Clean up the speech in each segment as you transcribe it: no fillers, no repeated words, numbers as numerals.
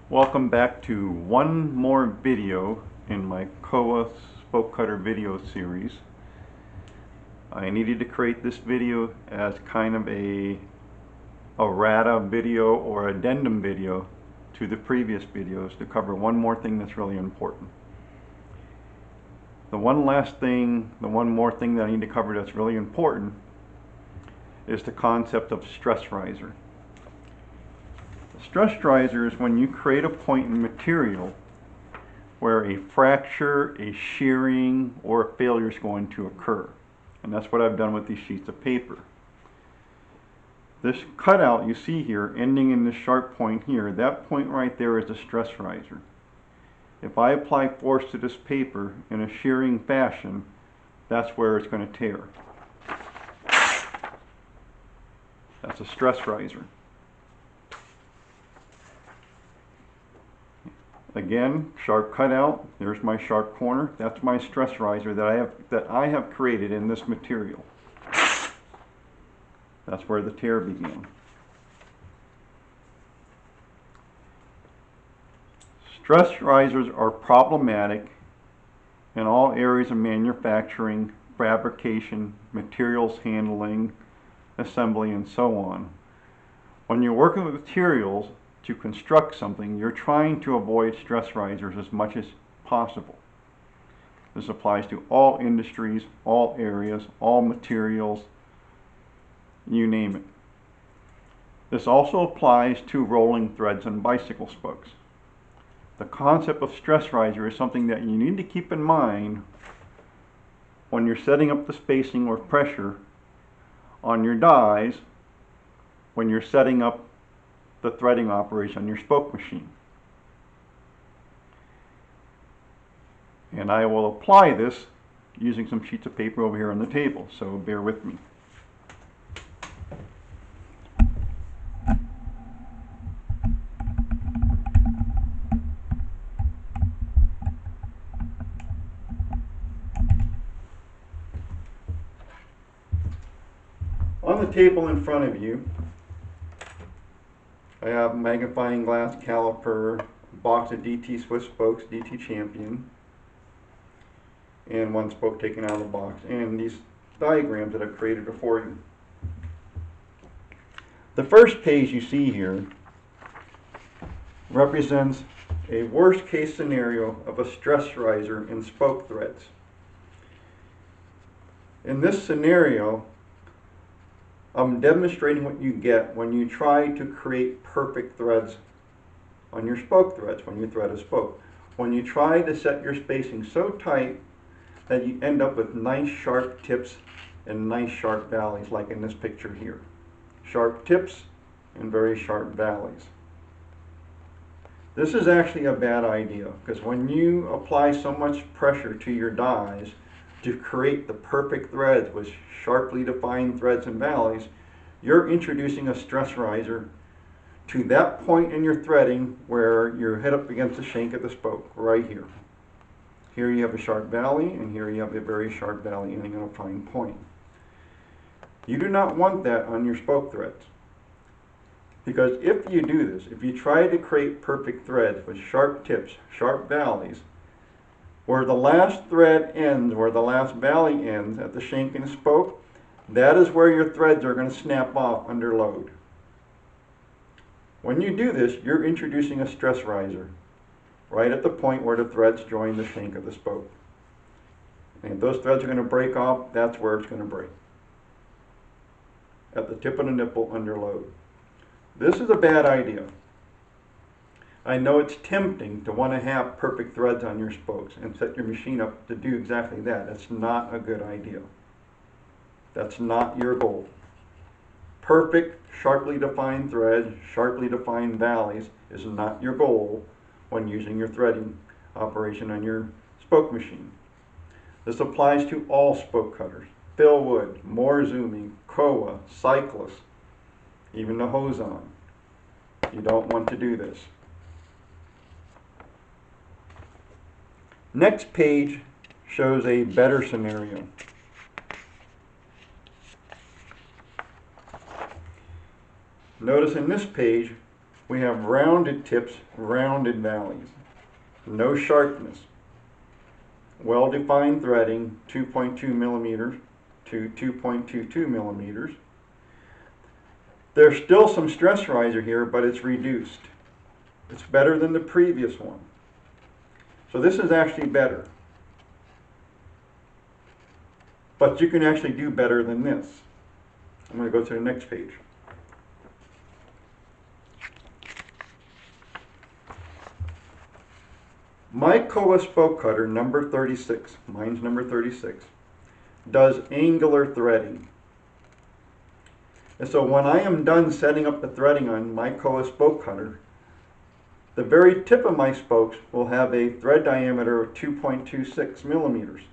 Welcome back to one more video in my Kowa Spoke Cutter video series. I needed to create this video as kind of a errata video or addendum video to the previous videos to cover one more thing that's really important. The one more thing that I need to cover that's really important is the concept of stress riser. Stress riser is when you create a point in material where a fracture, a shearing, or a failure is going to occur. And that's what I've done with these sheets of paper. This cutout you see here, ending in this sharp point here, that point right there is a stress riser. If I apply force to this paper in a shearing fashion, that's where it's going to tear. That's a stress riser. Again, sharp cutout, there's my sharp corner. That's my stress riser that I have created in this material. That's where the tear began. Stress risers are problematic in all areas of manufacturing, fabrication, materials handling, assembly, and so on. When you're working with materials to construct something, you're trying to avoid stress risers as much as possible. This applies to all industries, all areas, all materials, you name it. This also applies to rolling threads and bicycle spokes. The concept of stress riser is something that you need to keep in mind when you're setting up the spacing or pressure on your dies, when you're setting up the threading operation on your spoke machine. And I will apply this using some sheets of paper over here on the table, so bear with me. On the table in front of you, I have a magnifying glass caliper, a box of DT Swiss spokes, DT Champion, and one spoke taken out of the box, and these diagrams that I've created for you. The first page you see here represents a worst case scenario of a stress riser in spoke threads. In this scenario, I'm demonstrating what you get when you try to create perfect threads on your spoke threads, when you thread a spoke. When you try to set your spacing so tight that you end up with nice sharp tips and nice sharp valleys, like in this picture here. Sharp tips and very sharp valleys. This is actually a bad idea, because when you apply so much pressure to your dies to create the perfect threads with sharply defined threads and valleys, you're introducing a stress riser to that point in your threading where you're head up against the shank of the spoke, right here. Here you have a sharp valley, and here you have a very sharp valley ending on a fine point. You do not want that on your spoke threads, because if you do this, if you try to create perfect threads with sharp tips, sharp valleys, where the last thread ends, where the last valley ends at the shank and spoke, that is where your threads are going to snap off under load. When you do this, you're introducing a stress riser right at the point where the threads join the shank of the spoke. And if those threads are going to break off, that's where it's going to break. At the tip of the nipple under load. This is a bad idea. I know it's tempting to want to have perfect threads on your spokes and set your machine up to do exactly that. That's not a good idea. That's not your goal. Perfect, sharply defined threads, sharply defined valleys is not your goal when using your threading operation on your spoke machine. This applies to all spoke cutters. Fill wood, more zooming, Kowa, cyclic, even the Hozon. You don't want to do this. Next page shows a better scenario. Notice in this page, We have rounded tips, rounded valleys, no sharpness, well-defined threading, 2.2 millimeters to 2.22 millimeters. There's still some stress riser here, but it's reduced. It's better than the previous one. So this is actually better. But you can actually do better than this. I'm going to go to the next page. My Kowa Spoke Cutter number 36, mine's number 36, does angular threading. And so when I am done setting up the threading on my Kowa Spoke Cutter, the very tip of my spokes will have a thread diameter of 2.26 millimeters.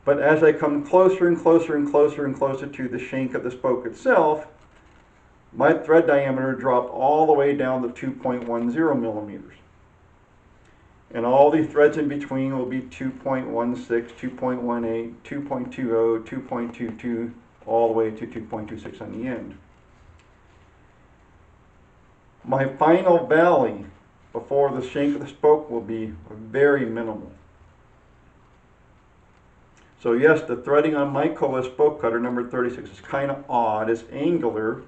But as I come closer and closer and closer and closer to the shank of the spoke itself, my thread diameter dropped all the way down to 2.10 millimeters. And all the threads in between will be 2.16, 2.18, 2.20, 2.22, all the way to 2.26 on the end. My final valley before the shank of the spoke will be very minimal. So yes, the threading on my Kowa Spoke Cutter number 36 is kind of odd, it's angular,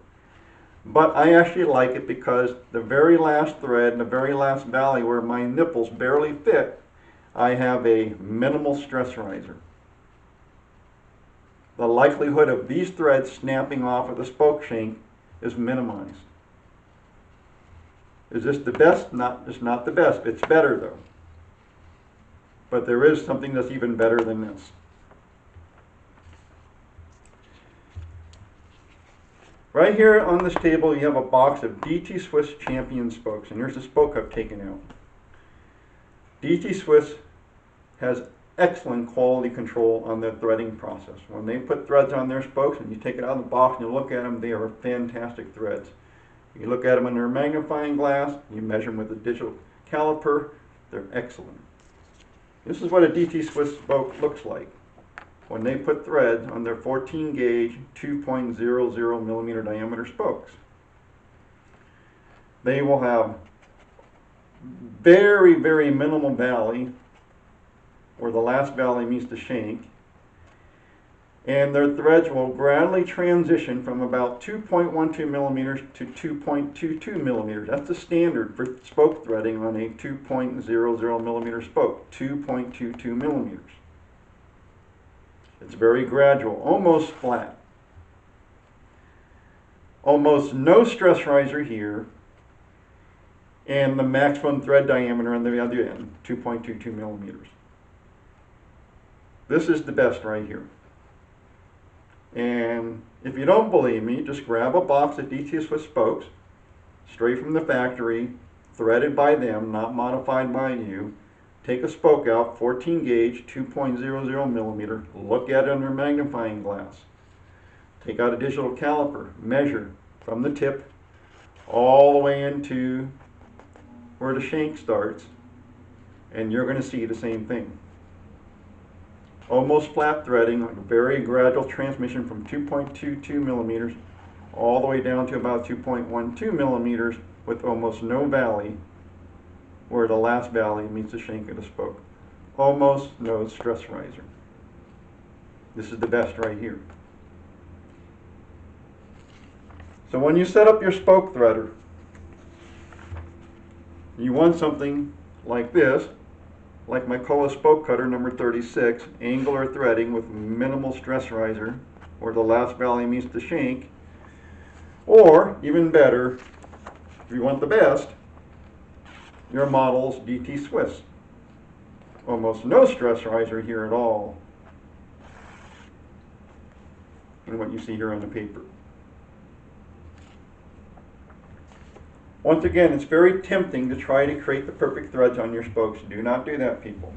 but I actually like it because the very last thread and the very last valley where my nipples barely fit, I have a minimal stress riser. The likelihood of these threads snapping off of the spoke shank is minimized. Is this the best? It's not the best. It's better though. But there is something that's even better than this. Right here on this table you have a box of DT Swiss Champion spokes, and here's the spoke I've taken out. DT Swiss has excellent quality control on the threading process. When they put threads on their spokes and you take it out of the box and you look at them, they are fantastic threads. You look at them under a magnifying glass, you measure them with a digital caliper, they're excellent. This is what a DT Swiss spoke looks like when they put threads on their 14 gauge 2.00 millimeter diameter spokes. They will have very, very minimal valley where the last valley meets the shank, and their threads will gradually transition from about 2.12 millimeters to 2.22 millimeters. That's the standard for spoke threading on a 2.00 millimeter spoke, 2.22 millimeters. It's very gradual, almost flat. Almost no stress riser here, and the maximum thread diameter on the other end, 2.22 millimeters. This is the best right here. And if you don't believe me, just grab a box of DT Swiss spokes, straight from the factory, threaded by them, not modified by you. Take a spoke out, 14 gauge, 2.00 millimeter, look at it under a magnifying glass. Take out a digital caliper, measure from the tip all the way into where the shank starts, and you're going to see the same thing. Almost flat threading, like a very gradual transmission from 2.22 millimeters all the way down to about 2.12 millimeters with almost no valley where the last valley meets the shank of the spoke. Almost no stress riser. This is the best right here. So when you set up your spoke threader, you want something like this, like my Kowa Spoke Cutter number 36, angular threading with minimal stress riser where the last valley meets the shank, or even better, if you want the best, your model's DT Swiss. Almost no stress riser here at all in what you see here on the paper. Once again, it's very tempting to try to create the perfect threads on your spokes. Do not do that, people.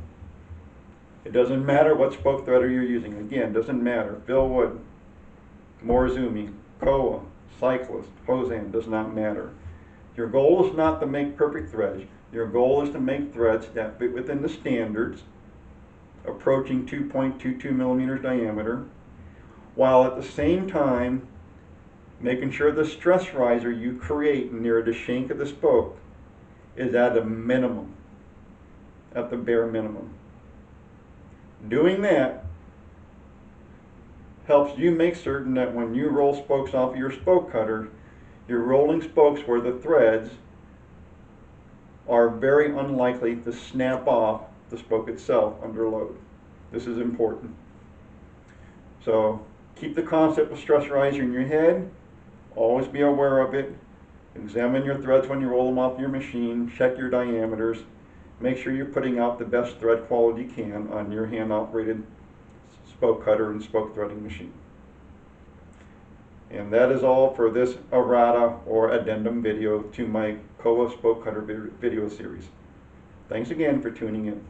It doesn't matter what spoke threader you're using. Again, doesn't matter. Bill Wood, Morizumi, Kowa, Cyclist, Hosan, does not matter. Your goal is not to make perfect threads. Your goal is to make threads that fit within the standards, approaching 2.22 millimeters diameter, while at the same time Making sure the stress riser you create near the shank of the spoke is at a minimum, at the bare minimum. Doing that helps you make certain that when you roll spokes off of your spoke cutter, you're rolling spokes where the threads are very unlikely to snap off the spoke itself under load. This is important. So keep the concept of stress riser in your head. Always be aware of it. Examine your threads when you roll them off your machine. Check your diameters. Make sure you're putting out the best thread quality you can on your hand-operated spoke cutter and spoke threading machine. And that is all for this errata or addendum video to my Kowa Spoke Cutter video series. Thanks again for tuning in.